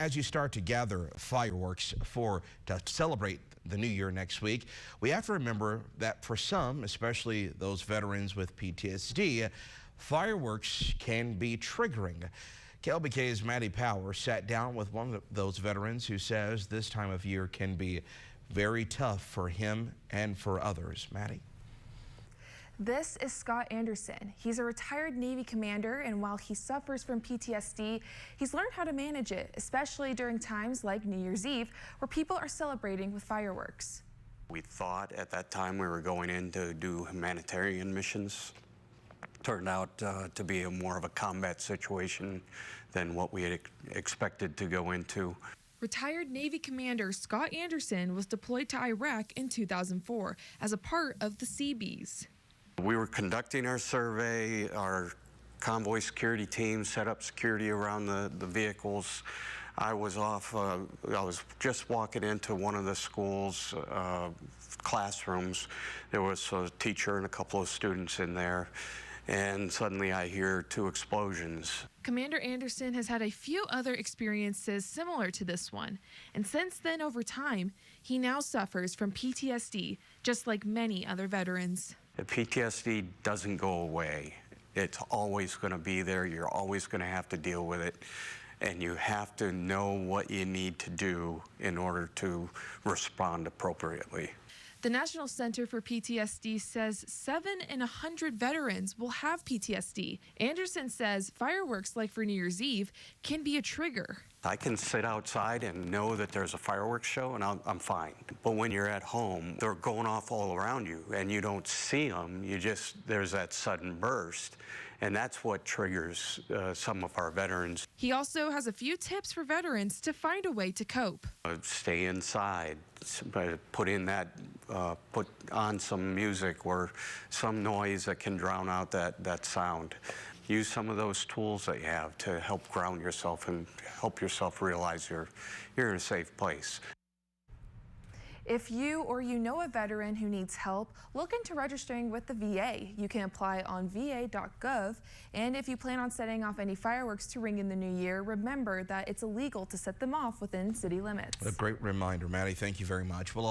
As you start to gather fireworks to celebrate the new year next week, we have to remember that for some, especially those veterans with PTSD, fireworks can be triggering. KLBK's Maddie Power sat down with one of those veterans who says this time of year can be very tough for him and for others. Maddie? This is Scott Anderson. He's a retired Navy commander, and while he suffers from PTSD, he's learned how to manage it, especially during times like New Year's Eve, where people are celebrating with fireworks. We thought at that time we were going in to do humanitarian missions. Turned out to be more of a combat situation than what we had expected to go into. Retired Navy Commander Scott Anderson was deployed to Iraq in 2004 as a part of the Seabees. We were conducting our survey. Our convoy security team set up security around the vehicles. I was off, I was just walking into one of the school's classrooms. There was a teacher and a couple of students in there, and suddenly I hear two explosions. Commander Anderson has had a few other experiences similar to this one, and since then, over time, he now suffers from PTSD, just like many other veterans. The PTSD doesn't go away. It's always going to be there. You're always going to have to deal with it, and you have to know what you need to do in order to respond appropriately. The National Center for PTSD says 7 in 100 veterans will have PTSD. Anderson says fireworks, like for New Year's Eve, can be a trigger. I can sit outside and know that there's a fireworks show and I'm fine. But when you're at home, they're going off all around you and you don't see them. There's that sudden burst. And that's what triggers some of our veterans. He also has a few tips for veterans to find a way to cope. Stay inside, put on some music or some noise that can drown out that sound. Use some of those tools that you have to help ground yourself and help yourself realize you're in a safe place. If you or you know a veteran who needs help, look into registering with the VA. You can apply on va.gov. And if you plan on setting off any fireworks to ring in the new year, remember that it's illegal to set them off within city limits. A great reminder, Maddie. Thank you very much. Well,